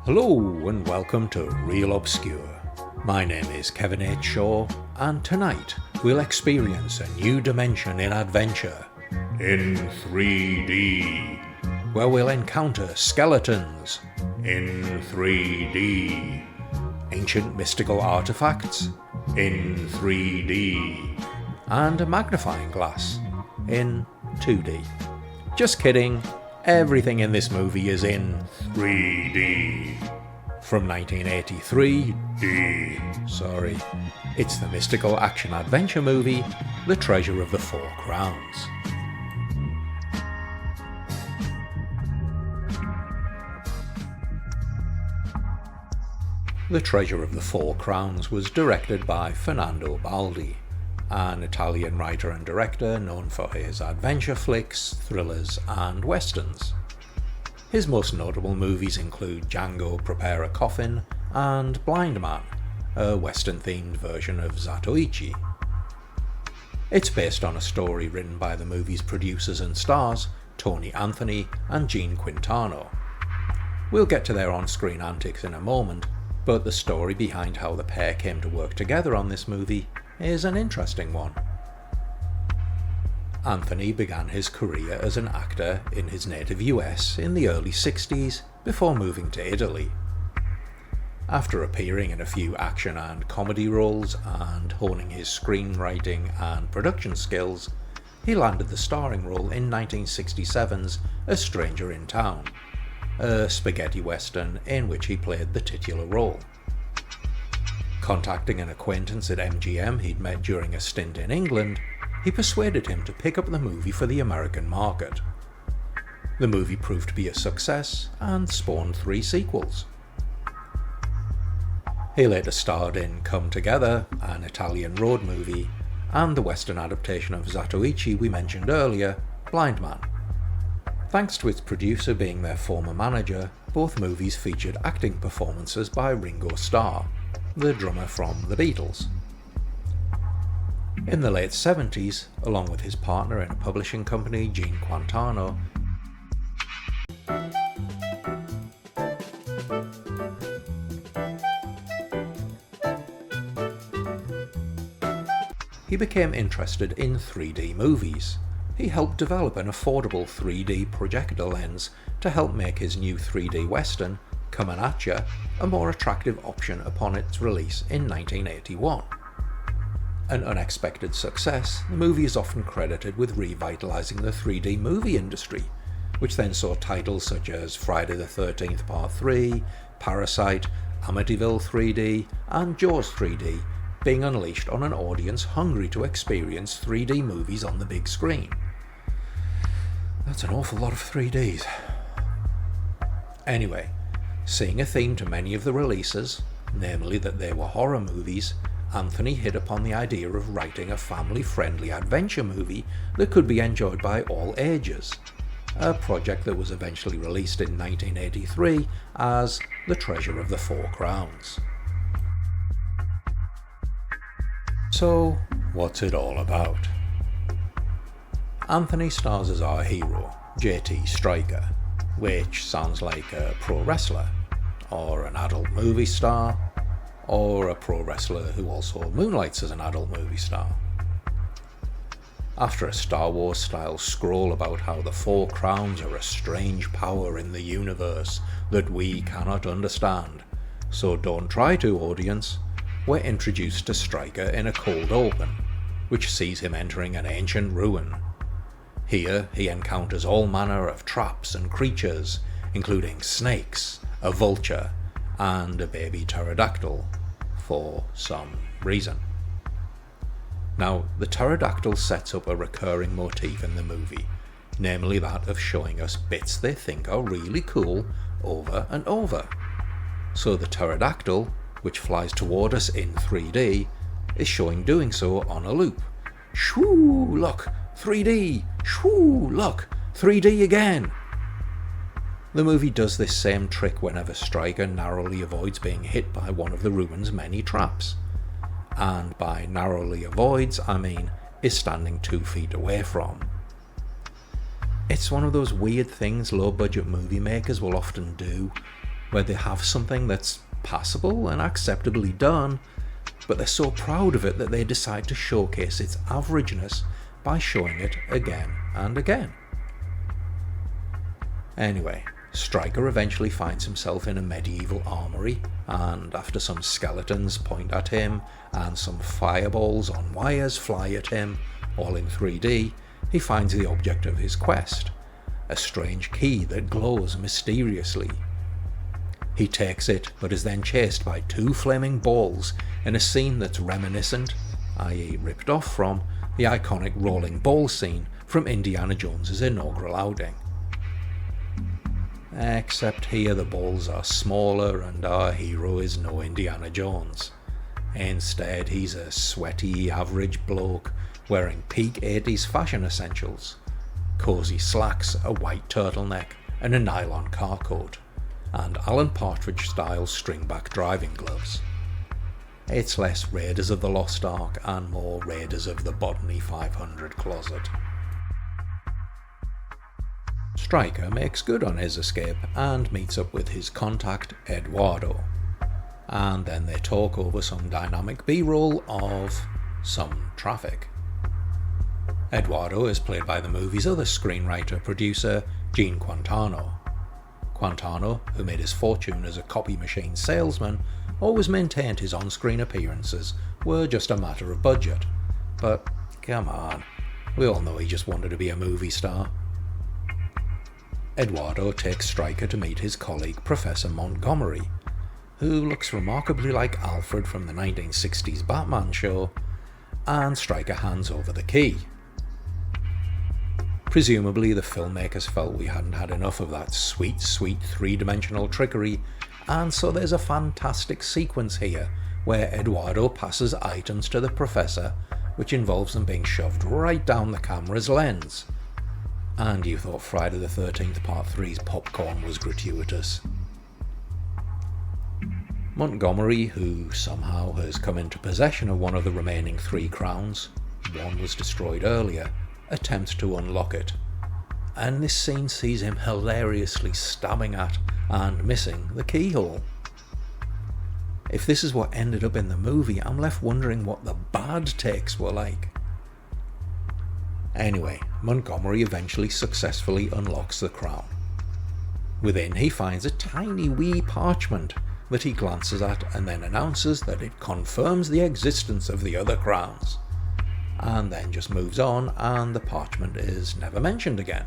Hello and welcome to Real Obscure. My name is Kevin H. Shaw, and tonight we'll experience a new dimension in adventure in 3D, where we'll encounter skeletons in 3D, ancient mystical artifacts in 3D, and a magnifying glass in 2D. Just kidding. Everything in this movie is in 3D. From 1983, it's the mystical action-adventure movie, The Treasure of the Four Crowns. The Treasure of the Four Crowns was directed by Fernando Baldi, an Italian writer and director known for his adventure flicks, thrillers and westerns. His most notable movies include Django Prepare a Coffin and Blind Man, a western-themed version of Zatoichi. It's based on a story written by the movie's producers and stars, Tony Anthony and Gene Quintano. We'll get to their on-screen antics in a moment, but the story behind how the pair came to work together on this movie is an interesting one. Anthony began his career as an actor in his native US in the early 60s before moving to Italy. After appearing in a few action and comedy roles and honing his screenwriting and production skills, he landed the starring role in 1967's A Stranger in Town, a spaghetti western in which he played the titular role. Contacting an acquaintance at MGM he'd met during a stint in England, he persuaded him to pick up the movie for the American market. The movie proved to be a success and spawned 3 sequels. He later starred in Come Together, an Italian road movie, and the western adaptation of Zatoichi we mentioned earlier, Blind Man. Thanks to its producer being their former manager, both movies featured acting performances by Ringo Starr, the drummer from the Beatles. In the late 70s, along with his partner in a publishing company, Gene Quintano, he became interested in 3D movies. He helped develop an affordable 3D projector lens to help make his new 3D Western, Comin' At Ya, a more attractive option upon its release in 1981. An unexpected success, the movie is often credited with revitalising the 3D movie industry, which then saw titles such as Friday the 13th Part 3, Parasite, Amityville 3D, and Jaws 3D being unleashed on an audience hungry to experience 3D movies on the big screen. That's an awful lot of 3Ds. Anyway, seeing a theme to many of the releases, namely that they were horror movies, Anthony hit upon the idea of writing a family-friendly adventure movie that could be enjoyed by all ages, a project that was eventually released in 1983 as The Treasure of the Four Crowns. So, what's it all about? Anthony stars as our hero, JT Stryker, which sounds like a pro wrestler, or an adult movie star, or a pro wrestler who also moonlights as an adult movie star. After a Star Wars style scroll about how the Four Crowns are a strange power in the universe that we cannot understand, so don't try to, audience, we're introduced to Stryker in a cold open, which sees him entering an ancient ruin. Here he encounters all manner of traps and creatures, including snakes, a vulture, and a baby pterodactyl, for some reason. Now, the pterodactyl sets up a recurring motif in the movie, namely that of showing us bits they think are really cool over and over. So the pterodactyl, which flies toward us in 3D, is showing doing so on a loop. Shoo, look, 3D, shoo, look, 3D again. The movie does this same trick whenever Stryker narrowly avoids being hit by one of the ruin's many traps. and by narrowly avoids, I mean is standing 2 feet away from. It's one of those weird things low-budget movie makers will often do, where they have something that's passable and acceptably done, but they're so proud of it that they decide to showcase its averageness by showing it again and again. Anyway, Stryker eventually finds himself in a medieval armory, and after some skeletons point at him and some fireballs on wires fly at him, all in 3D, he finds the object of his quest, a strange key that glows mysteriously. He takes it, but is then chased by 2 flaming balls in a scene that's reminiscent, i.e. ripped off from, the iconic rolling ball scene from Indiana Jones's inaugural outing. Except here the balls are smaller and our hero is no Indiana Jones. Instead, he's a sweaty, average bloke wearing peak 80s fashion essentials, cozy slacks, a white turtleneck and a nylon car coat, and Alan Partridge-style string-back driving gloves. It's less Raiders of the Lost Ark and more Raiders of the Botany 500 closet. Stryker makes good on his escape and meets up with his contact Eduardo, and then they talk over some dynamic B-roll of some traffic. Eduardo is played by the movie's other screenwriter-producer, Gene Quintano. Quintano, who made his fortune as a copy machine salesman, always maintained his on-screen appearances were just a matter of budget. But come on, we all know he just wanted to be a movie star. Eduardo takes Stryker to meet his colleague Professor Montgomery, who looks remarkably like Alfred from the 1960s Batman show, and Stryker hands over the key. Presumably the filmmakers felt we hadn't had enough of that sweet 3-dimensional trickery, and so there's a fantastic sequence here where Eduardo passes items to the Professor, which involves them being shoved right down the camera's lens. And you thought Friday the 13th Part 3's popcorn was gratuitous. Montgomery, who somehow has come into possession of one of the remaining 3 crowns, one was destroyed earlier, attempts to unlock it, and this scene sees him hilariously stabbing at and missing the keyhole. If this is what ended up in the movie, I'm left wondering what the bad takes were like. Anyway, Montgomery eventually successfully unlocks the crown. Within, he finds a tiny wee parchment that he glances at and then announces that it confirms the existence of the other crowns, and then just moves on and the parchment is never mentioned again.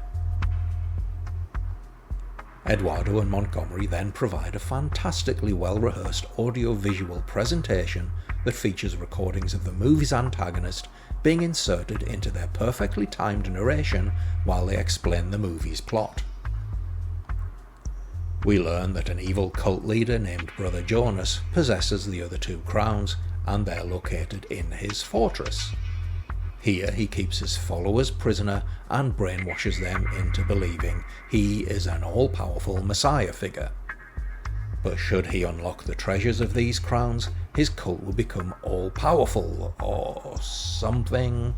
Eduardo and Montgomery then provide a fantastically well-rehearsed audio-visual presentation that features recordings of the movie's antagonist being inserted into their perfectly timed narration while they explain the movie's plot. We learn that an evil cult leader named Brother Jonas possesses the other 2 crowns, and they're located in his fortress. Here he keeps his followers prisoner and brainwashes them into believing he is an all-powerful messiah figure. But should he unlock the treasures of these crowns, his cult will become all-powerful, or something.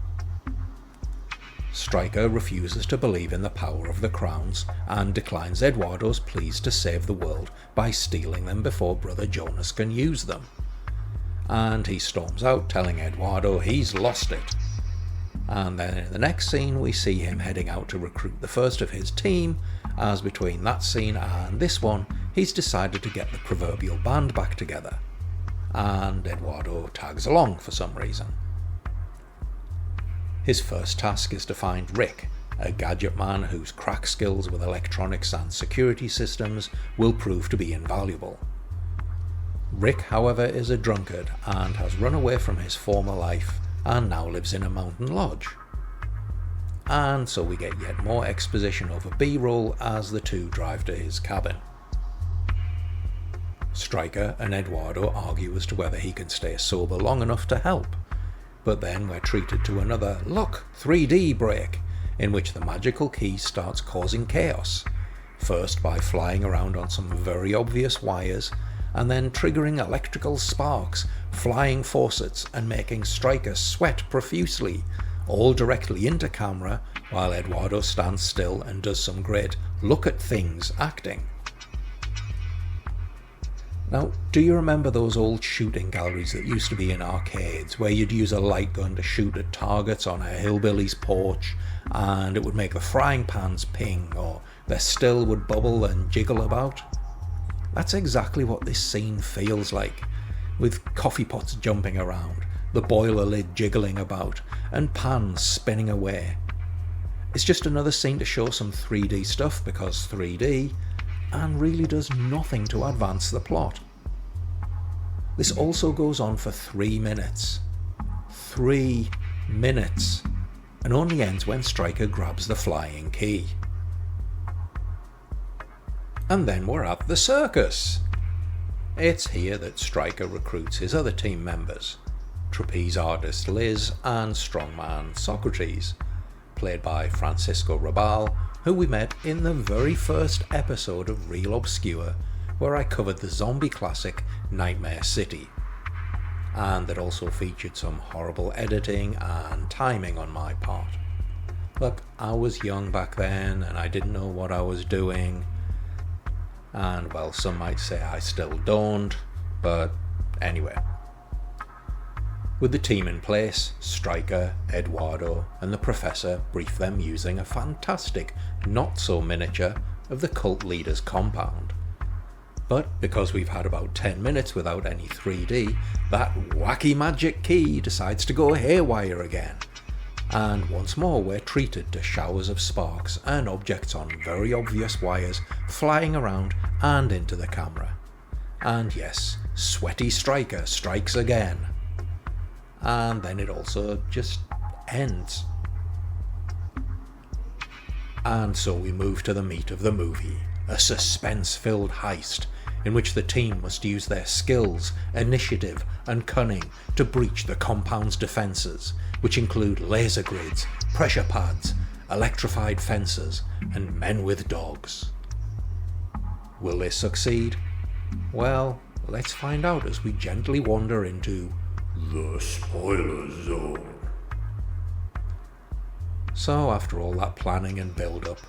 Stryker refuses to believe in the power of the crowns and declines Eduardo's pleas to save the world by stealing them before Brother Jonas can use them. And he storms out telling Eduardo he's lost it. And then in the next scene we see him heading out to recruit the first of his team, as between that scene and this one he's decided to get the proverbial band back together. And Eduardo tags along for some reason. His first task is to find Rick, a gadget man whose crack skills with electronics and security systems will prove to be invaluable. Rick, however, is a drunkard and has run away from his former life and now lives in a mountain lodge. And so we get yet more exposition over B-roll as the 2 drive to his cabin. Stryker and Eduardo argue as to whether he can stay sober long enough to help, but then we're treated to another look 3D break in which the magical key starts causing chaos, first by flying around on some very obvious wires and then triggering electrical sparks, flying faucets, and making Striker sweat profusely, all directly into camera, while Eduardo stands still and does some great look at things acting. Now, do you remember those old shooting galleries that used to be in arcades, where you'd use a light gun to shoot at targets on a hillbilly's porch, and it would make the frying pans ping, or the still would bubble and jiggle about? That's exactly what this scene feels like, with coffee pots jumping around, the boiler lid jiggling about, and pans spinning away. It's just another scene to show some 3D stuff because 3D, and really does nothing to advance the plot. This also goes on for 3 minutes. 3 minutes. And only ends when Striker grabs the flying key. And then we're at the circus. It's here that Striker recruits his other team members, trapeze artist Liz and strongman Socrates, played by Francisco Rabal, who we met in the very first episode of Real Obscure, where I covered the zombie classic Nightmare City, and that also featured some horrible editing and timing on my part. Look, I was young back then and I didn't know what I was doing, and well, some might say I still don't, but anyway. With the team in place, Striker, Eduardo, and the Professor brief them using a fantastic not-so-miniature of the cult leader's compound. But because we've had about 10 minutes without any 3D, that wacky magic key decides to go haywire again. And once more we're treated to showers of sparks and objects on very obvious wires flying around and into the camera. And yes, sweaty Striker strikes again. And then it also just ends. And so we move to the meat of the movie, a suspense-filled heist in which the team must use their skills, initiative and cunning to breach the compound's defences, which include laser grids, pressure pads, electrified fences and men with dogs. Will they succeed? Well, let's find out as we gently wander into the spoiler zone. So after all that planning and build-up,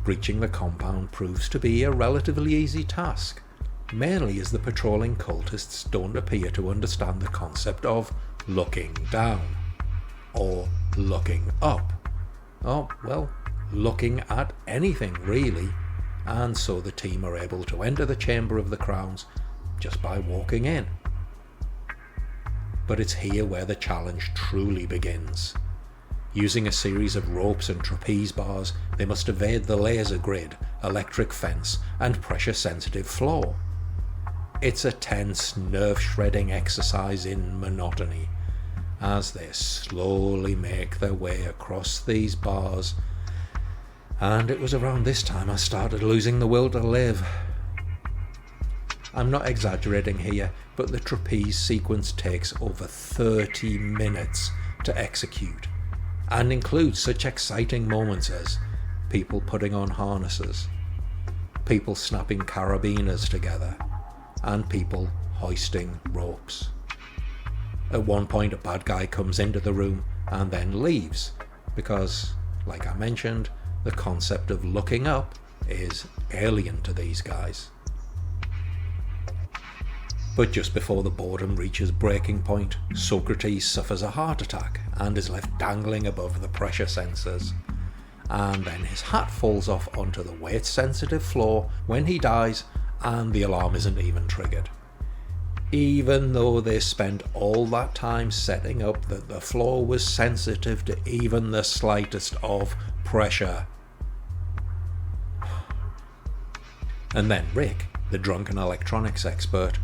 breaching the compound proves to be a relatively easy task, mainly as the patrolling cultists don't appear to understand the concept of looking down, or looking up, or, well, looking at anything really, and so the team are able to enter the Chamber of the Crowns just by walking in. But it's here where the challenge truly begins. Using a series of ropes and trapeze bars, they must evade the laser grid, electric fence, and pressure-sensitive floor. It's a tense, nerve-shredding exercise in monotony, as they slowly make their way across these bars, and it was around this time I started losing the will to live. I'm not exaggerating here, but the trapeze sequence takes over 30 minutes to execute, and includes such exciting moments as people putting on harnesses, people snapping carabiners together, and people hoisting ropes. At one point a bad guy comes into the room and then leaves, because, like I mentioned, the concept of looking up is alien to these guys. But just before the boredom reaches breaking point, Socrates suffers a heart attack and is left dangling above the pressure sensors. And then his hat falls off onto the weight-sensitive floor when he dies, and the alarm isn't even triggered. Even though they spent all that time setting up that the floor was sensitive to even the slightest of pressure. And then Rick, the drunken electronics expert,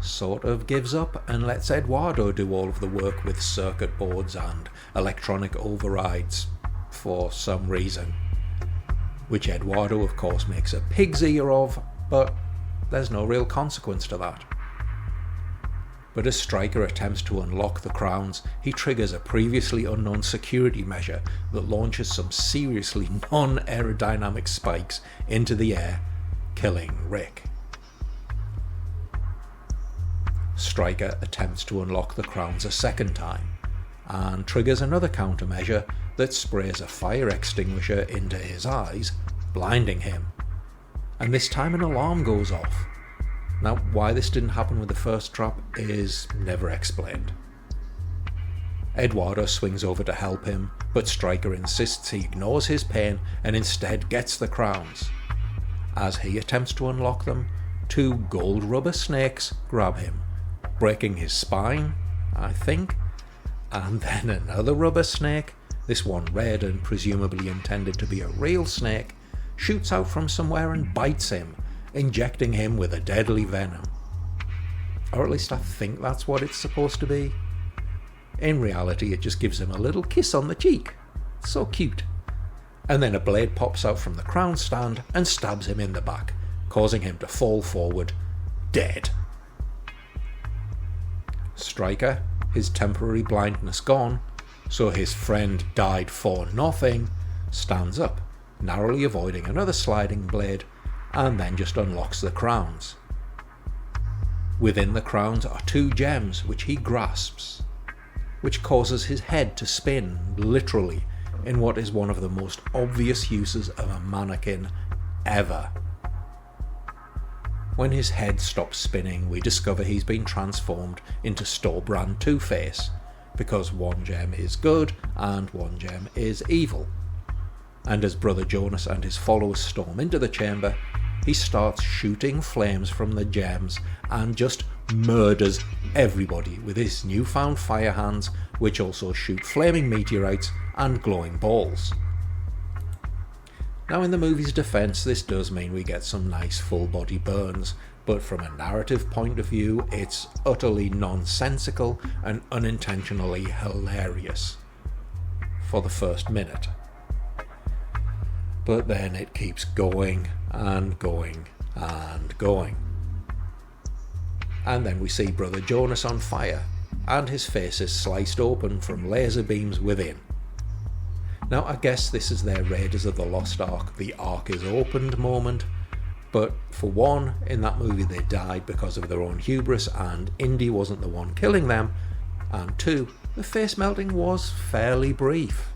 sort of gives up and lets Eduardo do all of the work with circuit boards and electronic overrides for some reason, which Eduardo of course makes a pig's ear of, but there's no real consequence to that. But as Striker attempts to unlock the crowns, he triggers a previously unknown security measure that launches some seriously non-aerodynamic spikes into the air, killing Rick. Striker attempts to unlock the crowns a second time, and triggers another countermeasure that sprays a fire extinguisher into his eyes, blinding him. And this time an alarm goes off. Now, why this didn't happen with the first trap is never explained. Eduardo swings over to help him, but Striker insists he ignores his pain and instead gets the crowns. As he attempts to unlock them, 2 gold rubber snakes grab him, breaking his spine, I think, and then another rubber snake, this one red and presumably intended to be a real snake, shoots out from somewhere and bites him, injecting him with a deadly venom. Or at least I think that's what it's supposed to be. In reality, it just gives him a little kiss on the cheek. So cute. And then a blade pops out from the crown stand and stabs him in the back, causing him to fall forward, dead. Striker, his temporary blindness gone, so his friend died for nothing, stands up, narrowly avoiding another sliding blade, and then just unlocks the crowns. Within the crowns are 2 gems which he grasps, which causes his head to spin, literally, in what is one of the most obvious uses of a mannequin ever. When his head stops spinning, we discover he's been transformed into store brand Two-Face, because 1 gem is good and 1 gem is evil. And as Brother Jonas and his followers storm into the chamber, he starts shooting flames from the gems and just murders everybody with his newfound fire hands, which also shoot flaming meteorites and glowing balls. Now, in the movie's defense, this does mean we get some nice full body burns, but from a narrative point of view, it's utterly nonsensical and unintentionally hilarious for the first minute. But then it keeps going and going and going. And then we see Brother Jonas on fire, and his face is sliced open from laser beams within. Now, I guess this is their Raiders of the Lost Ark, the Ark is opened moment, but for one, in that movie they died because of their own hubris and Indy wasn't the one killing them, and 2, the face melting was fairly brief.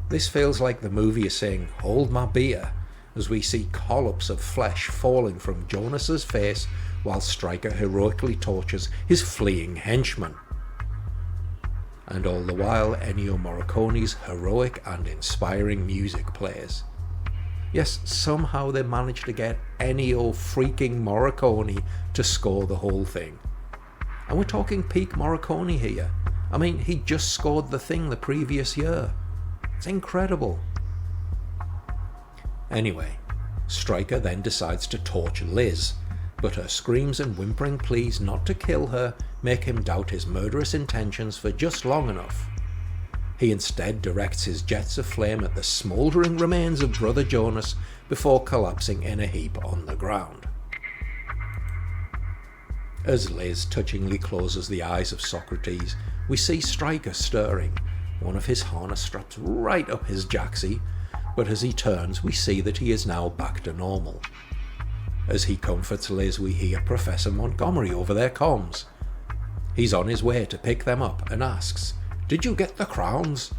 This feels like the movie is saying, "Hold my beer," as we see collops of flesh falling from Jonas's face while Striker heroically tortures his fleeing henchmen. And all the while, Ennio Morricone's heroic and inspiring music plays. Yes, somehow they managed to get Ennio freaking Morricone to score the whole thing. And we're talking peak Morricone here. I mean, he just scored The Thing the previous year. It's incredible. Anyway, Striker then decides to torture Liz, but her screams and whimpering pleas not to kill her make him doubt his murderous intentions for just long enough. He instead directs his jets of flame at the smouldering remains of Brother Jonas before collapsing in a heap on the ground. As Liz touchingly closes the eyes of Socrates, we see Striker stirring, one of his harness straps right up his jacksie, but as he turns we see that he is now back to normal. As he comforts Liz, we hear Professor Montgomery over their comms. He's on his way to pick them up and asks, "Did you get the crowns?"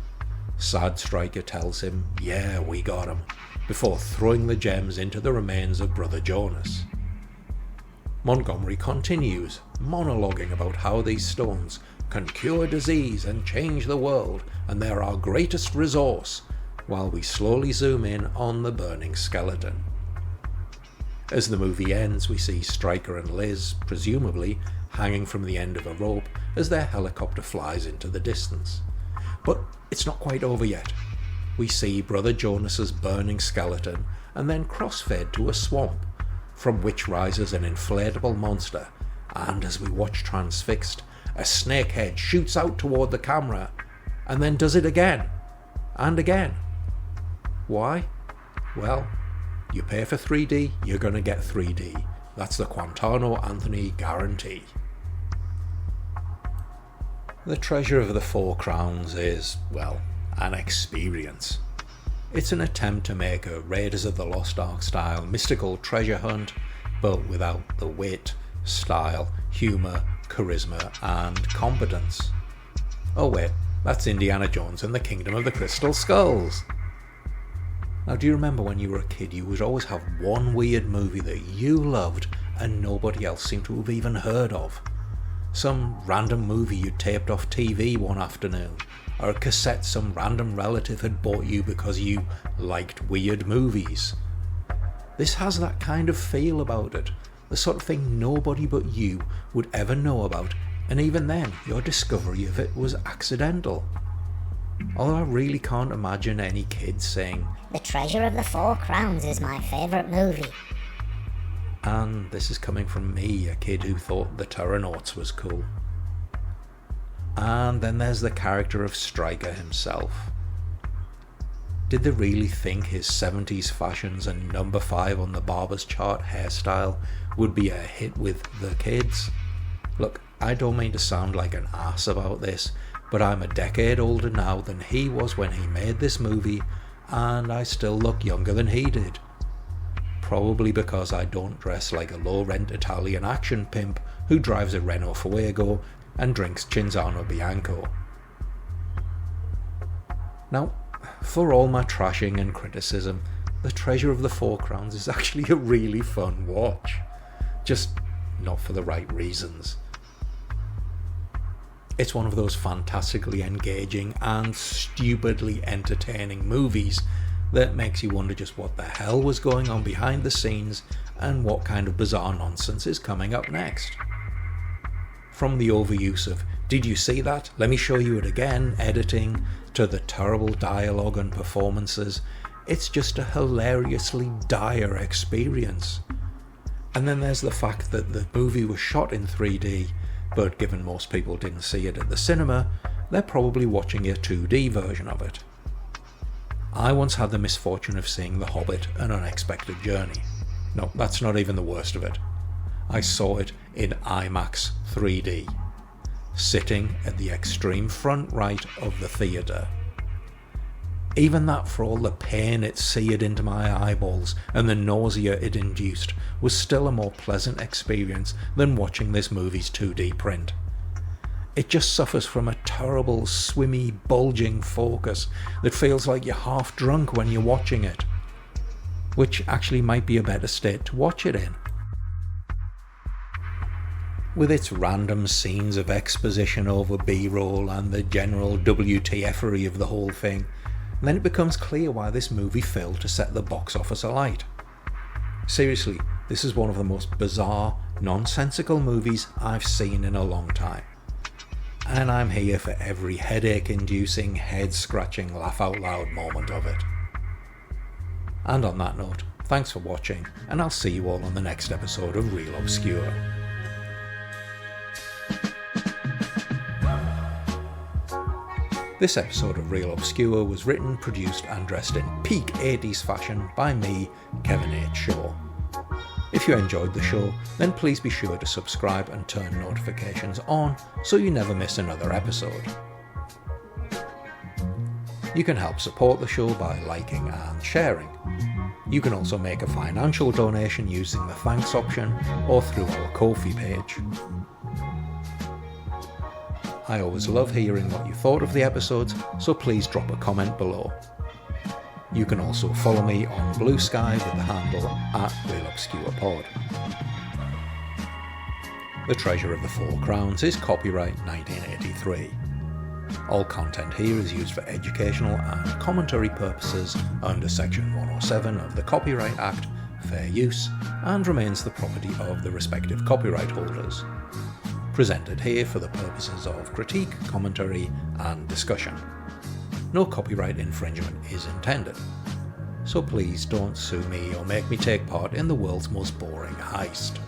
Sad Striker tells him, "Yeah, we got 'em," before throwing the gems into the remains of Brother Jonas. Montgomery continues, monologuing about how these stones can cure disease and change the world, and they're our greatest resource, while we slowly zoom in on the burning skeleton. As the movie ends, we see Striker and Liz, presumably, hanging from the end of a rope as their helicopter flies into the distance. But it's not quite over yet. We see Brother Jonas's burning skeleton and then crossfade to a swamp, from which rises an inflatable monster, and as we watch transfixed, a snake head shoots out toward the camera, and then does it again, and again. Why? Well, you pay for 3D, you're gonna get 3D. That's the Quantano Anthony guarantee. The Treasure of the Four Crowns is, well, an experience. It's an attempt to make a Raiders of the Lost Ark style mystical treasure hunt, but without the wit, style, humour, charisma and competence. Oh wait, that's Indiana Jones and the Kingdom of the Crystal Skulls. Now, do you remember when you were a kid you would always have one weird movie that you loved and nobody else seemed to have even heard of? Some random movie you taped off TV one afternoon, or a cassette some random relative had bought you because you liked weird movies. This has that kind of feel about it, the sort of thing nobody but you would ever know about, and even then your discovery of it was accidental. Although I really can't imagine any kid saying, "The Treasure of the Four Crowns is my favourite movie." And this is coming from me, a kid who thought the Terranauts was cool. And then there's the character of Stryker himself. Did they really think his 70s fashions and number 5 on the barber's chart hairstyle would be a hit with the kids? Look, I don't mean to sound like an ass about this, but I'm a decade older now than he was when he made this movie, and I still look younger than he did. Probably because I don't dress like a low-rent Italian action pimp who drives a Renault Fuego and drinks Cinzano Bianco. Now, for all my trashing and criticism, The Treasure of the Four Crowns is actually a really fun watch. Just not for the right reasons. It's one of those fantastically engaging and stupidly entertaining movies that makes you wonder just what the hell was going on behind the scenes and what kind of bizarre nonsense is coming up next. From the overuse of "did you see that? Let me show you it again" editing, to the terrible dialogue and performances, it's just a hilariously dire experience. And then there's the fact that the movie was shot in 3D, but given most people didn't see it at the cinema, they're probably watching a 2D version of it. I once had the misfortune of seeing The Hobbit: An Unexpected Journey. No, that's not even the worst of it. I saw it in IMAX 3D, sitting at the extreme front right of the theatre. Even that, for all the pain it seared into my eyeballs and the nausea it induced, was still a more pleasant experience than watching this movie's 2D print. It just suffers from a terrible, swimmy, bulging focus that feels like you're half drunk when you're watching it, which actually might be a better state to watch it in. With its random scenes of exposition over B-roll and the general WTF-ery of the whole thing, then it becomes clear why this movie failed to set the box office alight. Seriously, this is one of the most bizarre, nonsensical movies I've seen in a long time. And I'm here for every headache-inducing, head-scratching, laugh-out-loud moment of it. And on that note, thanks for watching, and I'll see you all on the next episode of Real Obscure. This episode of Real Obscure was written, produced and dressed in peak 80s fashion by me, Kevin H. Shaw. If you enjoyed the show, then please be sure to subscribe and turn notifications on so you never miss another episode. You can help support the show by liking and sharing. You can also make a financial donation using the thanks option or through our Ko-fi page. I always love hearing what you thought of the episodes, so please drop a comment below. You can also follow me on Blue Sky with the handle @RealObscurePod. The Treasure of the Four Crowns is copyright 1983. All content here is used for educational and commentary purposes under Section 107 of the Copyright Act, fair use, and remains the property of the respective copyright holders. Presented here for the purposes of critique, commentary, and discussion. No copyright infringement is intended, so please don't sue me or make me take part in the world's most boring heist.